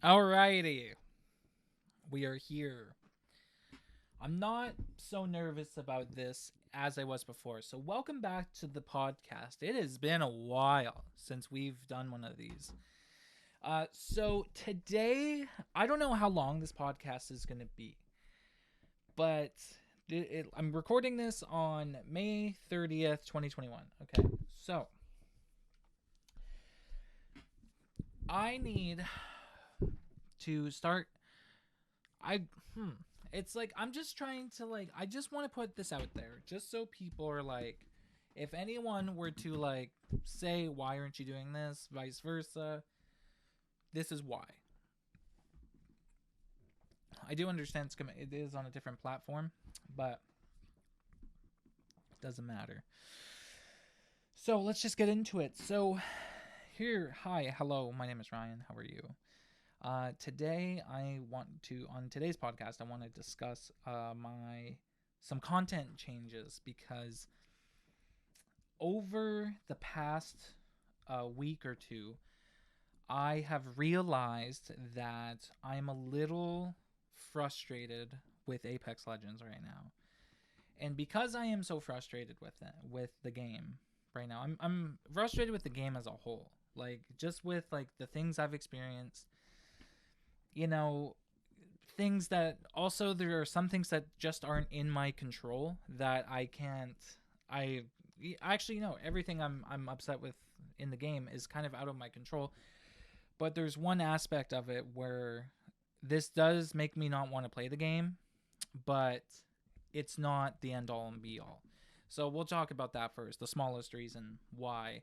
Alrighty, we are here. I'm not so nervous about this as I was before. So, welcome back to the podcast. It has been a while since we've done one of these. So today, I don't know how long this podcast is going to be, but I'm recording this on May 30th, 2021. Okay, so I need to start. I hmm. It's like I'm just trying to I just want to put this out there just so people are like, if anyone were to say why aren't you doing this, vice versa, this is why. I do understand it is on a different platform, but it doesn't matter. So let's just get into it. So here, hi, hello, my name is Ryan. How are you? Today, on today's podcast, I want to discuss some content changes because over the past week or two, I have realized that I'm a little frustrated with Apex Legends right now. And because I am so frustrated with the game right now, I'm frustrated with the game as a whole. Like just with the things I've experienced, you know, things that also there are some things that just aren't in my control that I can't I actually no everything I'm upset with in the game is kind of out of my control, but there's one aspect of it where this does make me not want to play the game, but it's not the end all and be all. So we'll talk about that first, the smallest reason why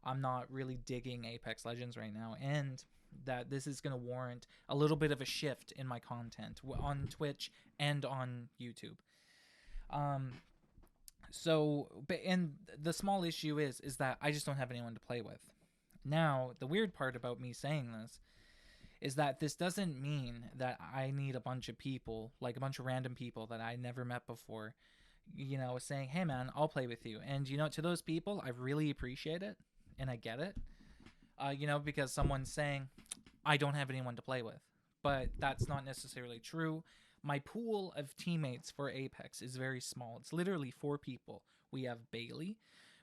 I'm not really digging Apex Legends right now, and that this is going to warrant a little bit of a shift in my content on Twitch and on YouTube. Um, and the small issue is that I just don't have anyone to play with. Now, the weird part about me saying this is that this doesn't mean that I need a bunch of people, like a bunch of random people that I never met before, saying, "Hey man, I'll play with you." And to those people, I really appreciate it and I get it. Because someone's saying, I don't have anyone to play with. But that's not necessarily true. My pool of teammates for Apex is very small. It's literally four people. We have Bailey,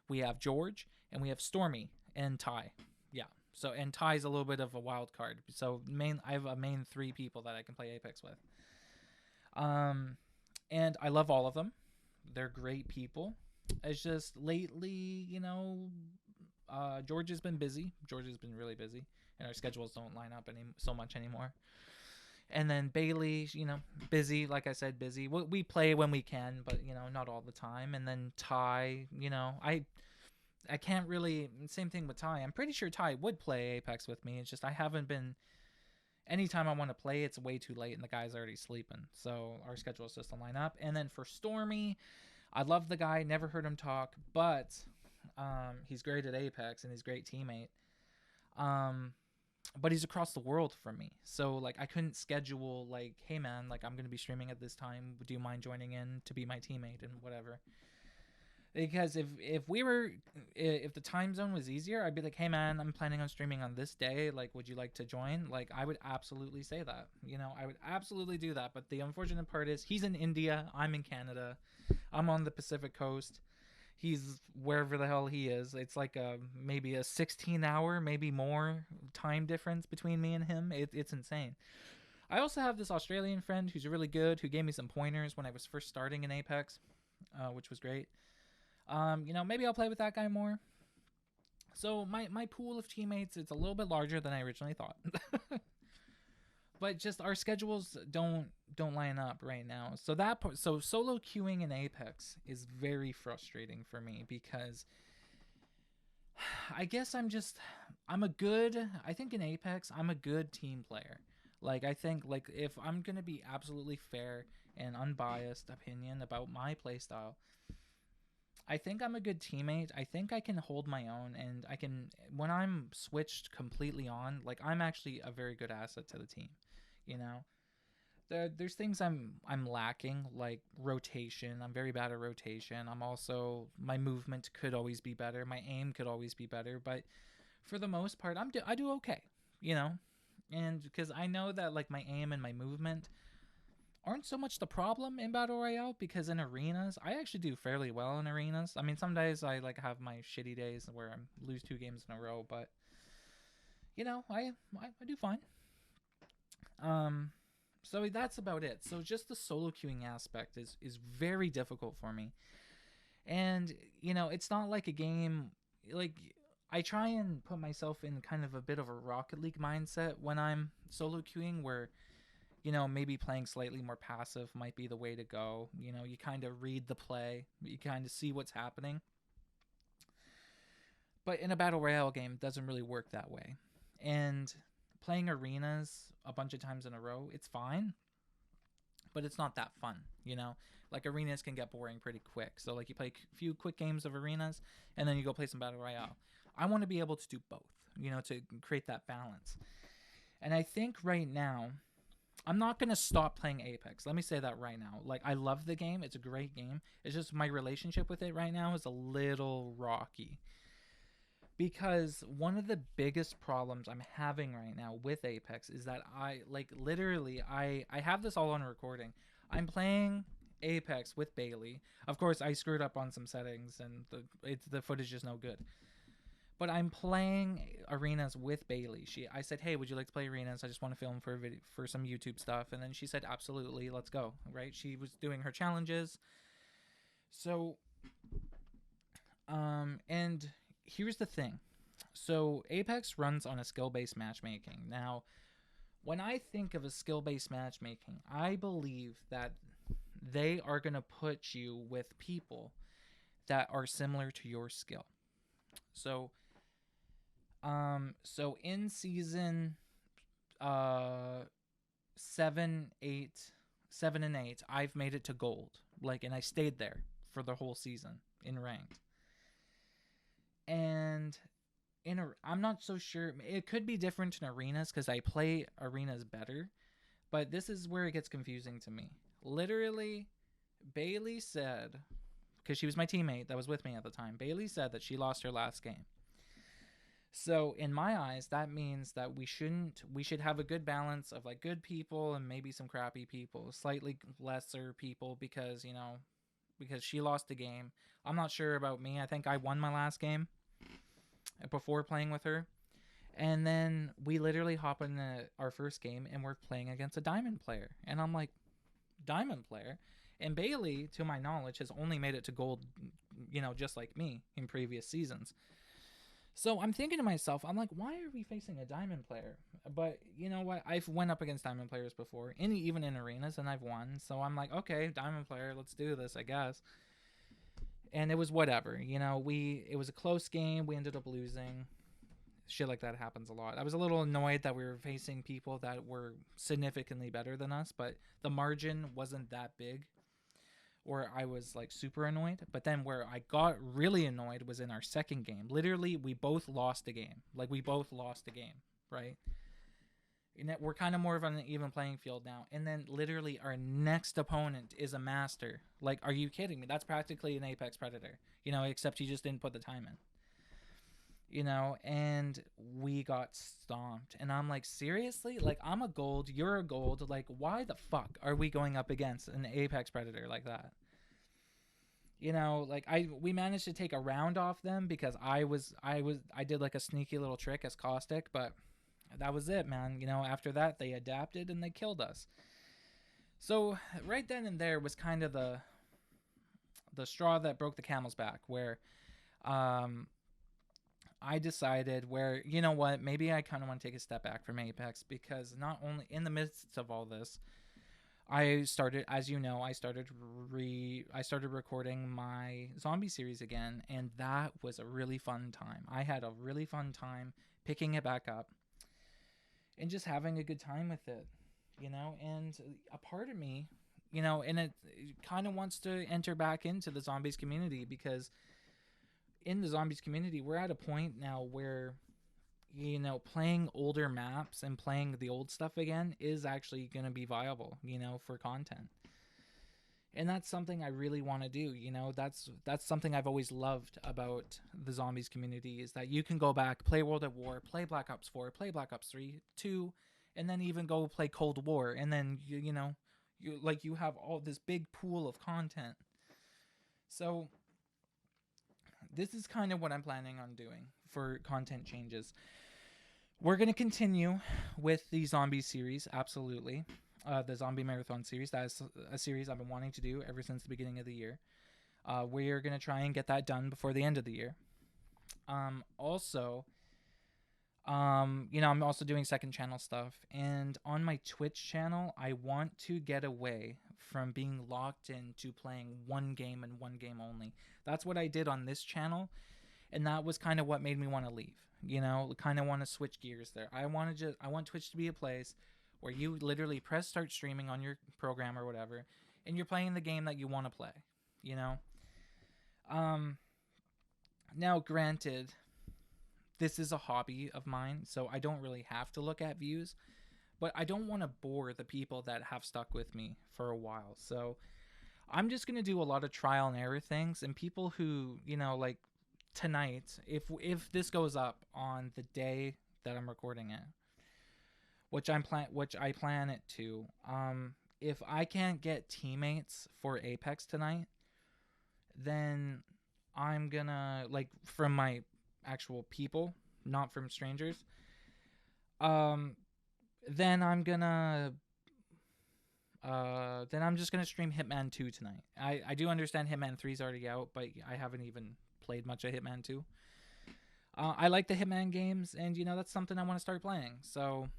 we have George, and we have Stormy and Ty. Yeah. So and Ty's a little bit of a wild card. So I have a main three people that I can play Apex with. Um, and I love all of them. They're great people. It's just lately, George has been busy. George has been really busy, and our schedules don't line up so much anymore. And then Bailey, busy. Like I said, busy. We play when we can, but not all the time. And then Ty, I can't really. Same thing with Ty. I'm pretty sure Ty would play Apex with me. It's just I haven't been. Anytime I want to play, it's way too late, and the guy's already sleeping. So our schedules just don't line up. And then for Stormy, I love the guy. Never heard him talk, but he's great at Apex and he's a great teammate. Um, but he's across the world from me, so I couldn't schedule hey man, I'm gonna be streaming at this time. Do you mind joining in to be my teammate and whatever? Because if the time zone was easier, I'd be like, hey man, I'm planning on streaming on this day. Would you like to join? I would absolutely say that. I would absolutely do that. But the unfortunate part is he's in India. I'm in Canada. I'm on the Pacific coast. He's wherever the hell he is. It's maybe a 16-hour, maybe more time difference between me and him. It's insane. I also have this Australian friend who's really good, who gave me some pointers when I was first starting in Apex, which was great. Maybe I'll play with that guy more. So my pool of teammates, it's a little bit larger than I originally thought. But just our schedules don't line up right now. So solo queuing in Apex is very frustrating for me because I guess I think in Apex I'm a good team player. I think if I'm going to be absolutely fair and unbiased opinion about my playstyle, I think I'm a good teammate. I think I can hold my own, and I can when I'm switched completely on, I'm actually a very good asset to the team. You know, there's things I'm lacking, like rotation. I'm very bad at rotation. I'm also my movement could always be better. My aim could always be better, but for the most part, I do okay. You know, And because I know that like my aim and my movement aren't so much the problem in battle royale, because in arenas I actually do fairly well in arenas. I mean, some days I like have my shitty days where I lose 2 games in a row, but I do fine. Um, so that's about it. So just the solo queuing aspect is very difficult for me, and it's not like a game like. I try and put myself in kind of a bit of a Rocket League mindset when I'm solo queuing, where maybe playing slightly more passive might be the way to go. You kind of read the play, you kind of see what's happening. But in a battle royale game, it doesn't really work that way. And playing arenas a bunch of times in a row, it's fine, but it's not that fun. Like arenas can get boring pretty quick. So like you play a few quick games of arenas and then you go play some battle royale. I want to be able to do both, to create that balance. And I think right now, I'm not going to stop playing Apex. Let me say that right now. Like, I love the game. It's a great game. It's just my relationship with it right now is a little rocky. Because one of the biggest problems I'm having right now with Apex is that I have this all on recording. I'm playing Apex with Bailey. Of course, I screwed up on some settings and the footage is no good. But I'm playing arenas with Bailey. I said, "Hey, would you like to play arenas? I just want to film for a video, for some YouTube stuff." And then she said, "Absolutely, let's go." Right? She was doing her challenges. So, and here's the thing. So Apex runs on a skill-based matchmaking. Now, when I think of a skill-based matchmaking, I believe that they are going to put you with people that are similar to your skill. So in season 7, 8, 7 and 8, I've made it to gold. And I stayed there for the whole season in ranked. And I'm not so sure. It could be different in arenas because I play arenas better. But this is where it gets confusing to me. Literally, Bailey said, because she was my teammate that was with me at the time, Bailey said that she lost her last game. So in my eyes, that means that we should have a good balance of like good people and maybe some crappy people, slightly lesser people because she lost the game. I'm not sure about me. I think I won my last game before playing with her. And then we literally hop in our first game and we're playing against a diamond player. And I'm like, diamond player? And Bailey, to my knowledge, has only made it to gold, just like me in previous seasons. So I'm thinking to myself, I'm like, why are we facing a diamond player? But you know what? I've went up against diamond players before, even in arenas, and I've won. So I'm like, okay, diamond player, let's do this, I guess. And it was whatever. It was a close game. We ended up losing. Shit like that happens a lot. I was a little annoyed that we were facing people that were significantly better than us, but the margin wasn't that big. Where I was like super annoyed. But then where I got really annoyed was in our second game. Literally, we both lost a game. Right? And we're kind of more of an even playing field now. And then literally our next opponent is a master. Like, are you kidding me? That's practically an Apex Predator. Except he just didn't put the time in. And we got stomped. And I'm like, seriously? Like, I'm a gold, you're a gold. Like, why the fuck are we going up against an Apex Predator like that? We managed to take a round off them because I did like a sneaky little trick as Caustic, but that was it, man. After that they adapted and they killed us. So right then and there was kind of the straw that broke the camel's back, where I decided maybe I kind of want to take a step back from Apex, because not only in the midst of all this, I started recording my zombie series again, and that was a really fun time. I had a really fun time picking it back up and just having a good time with it, and a part of me, and it kind of wants to enter back into the zombies community, because in the zombies community, we're at a point now where playing older maps and playing the old stuff again is actually going to be viable, for content. And that's something I really want to do. That's something I've always loved about the zombies community, is that you can go back, play World at War, play Black Ops 4, play Black Ops 3, 2, and then even go play Cold War, and then you have all this big pool of content. So this is kind of what I'm planning on doing for content changes. We're going to continue with the zombie series, absolutely. The zombie marathon series. That is a series I've been wanting to do ever since the beginning of the year. We're going to try and get that done before the end of the year. Also, I'm also doing second channel stuff. And on my Twitch channel, I want to get away from being locked into playing one game and one game only. That's what I did on this channel. And that was kind of what made me want to leave. Kind of want to switch gears there. I want Twitch to be a place where you literally press start streaming on your program or whatever, and you're playing the game that you want to play. Now, granted, this is a hobby of mine, so I don't really have to look at views, but I don't want to bore the people that have stuck with me for a while. So I'm just going to do a lot of trial and error things, and people who, like tonight, if this goes up on the day that I'm recording it, which I plan it to, if I can't get teammates for Apex tonight, then I'm gonna, like, from my actual people, not from strangers, then I'm just gonna stream Hitman 2 tonight. I do understand Hitman 3 is already out, but I haven't even played much of Hitman 2. I like the Hitman games, and that's something I want to start playing. So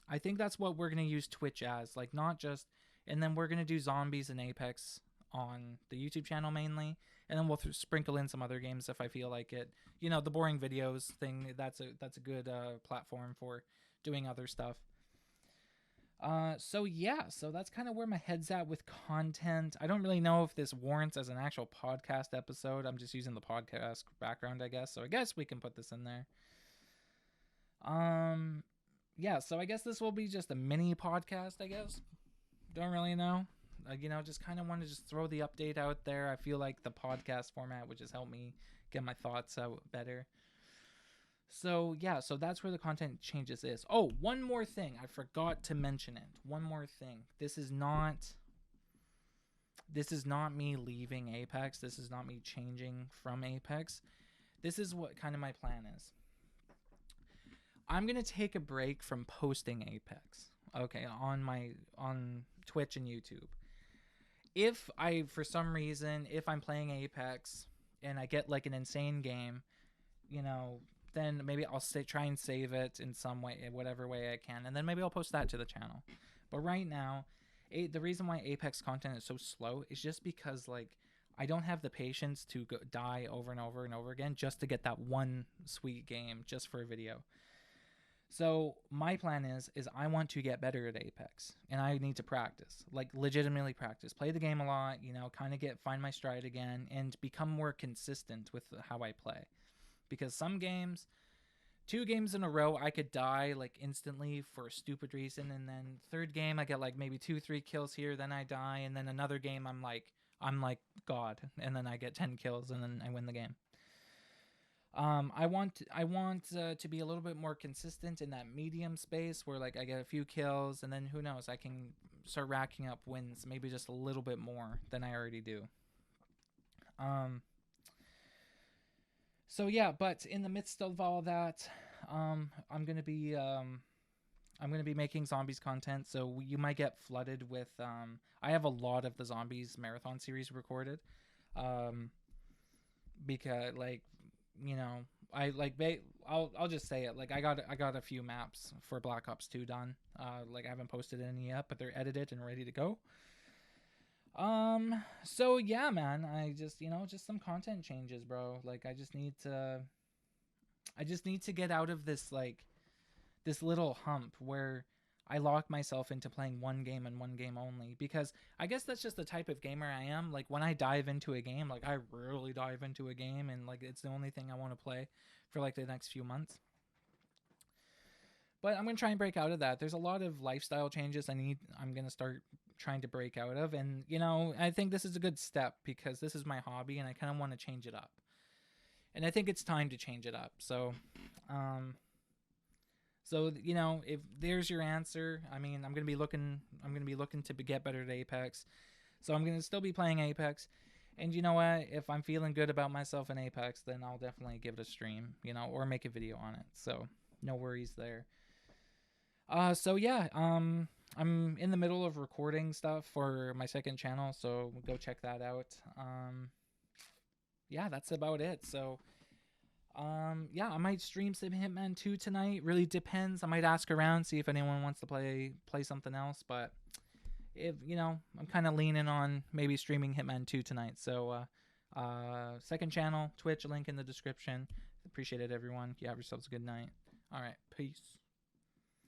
I think that's what we're gonna use Twitch as, like, not just, and then we're gonna do zombies and Apex on the YouTube channel mainly, and then we'll sprinkle in some other games if I feel like it. The boring videos thing, that's a good platform for doing other stuff. So that's kind of where my head's at with content. I don't really know if this warrants as an actual podcast episode. I'm just using the podcast background, I guess. So I guess we can put this in there. So I guess this will be just a mini podcast, I guess. Don't really know. Just kind of want to just throw the update out there. I feel like the podcast format would just help me get my thoughts out better. So that's where the content changes is. Oh, one more thing. I forgot to mention it. One more thing. This is not me leaving Apex. This is not me changing from Apex. This is what kind of my plan is. I'm going to take a break from posting Apex. Okay, on Twitch and YouTube. If for some reason, if I'm playing Apex and I get like an insane game, then maybe I'll try and save it in some way, whatever way I can, and then maybe I'll post that to the channel. But right now, the reason why Apex content is so slow is just because, like, I don't have the patience to die over and over and over again just to get that one sweet game just for a video. So my plan is I want to get better at Apex, and I need to practice, like legitimately practice, play the game a lot, kind of find my stride again, and become more consistent with how I play. Because some games, 2 games in a row, I could die like instantly for a stupid reason, and then third game I get like maybe 2-3 kills here, then I die, and then another game I'm like God, and then I get 10 kills, and then I win the game. I want to be a little bit more consistent in that medium space where, like, I get a few kills, and then who knows, I can start racking up wins, maybe just a little bit more than I already do. But in the midst of all that, I'm gonna be making zombies content, so you might get flooded with. I have a lot of the zombies marathon series recorded, because, like, I'll just say it. Like, I got a few maps for Black Ops 2 done. Like, I haven't posted any yet, but they're edited and ready to go. So yeah, man, I just, just some content changes, bro. Like, I just need to get out of this, like, this little hump where I lock myself into playing one game and one game only, because I guess that's just the type of gamer I am. Like, when I dive into a game, like, I rarely dive into a game, and, like, it's the only thing I want to play for, like, the next few months. But I'm going to try and break out of that. There's a lot of lifestyle changes I'm going to start trying to break out of. And, I think this is a good step because this is my hobby and I kind of want to change it up. And I think it's time to change it up. So So you know, if there's your answer, I mean, I'm gonna be looking. I'm gonna be looking to get better at Apex. So I'm gonna still be playing Apex. And you know what? If I'm feeling good about myself in Apex, then I'll definitely give it a stream, you know, or make a video on it. So no worries there. So yeah, I'm in the middle of recording stuff for my second channel, so go check that out. Yeah, that's about it. So yeah, I might stream some Hitman 2 tonight. Really depends. I might ask around, see if anyone wants to play something else, but if you know, I'm kind of leaning on maybe streaming Hitman 2 tonight. So second channel, Twitch, link in the description. Appreciate it, everyone. You have yourselves a good night. All right, peace.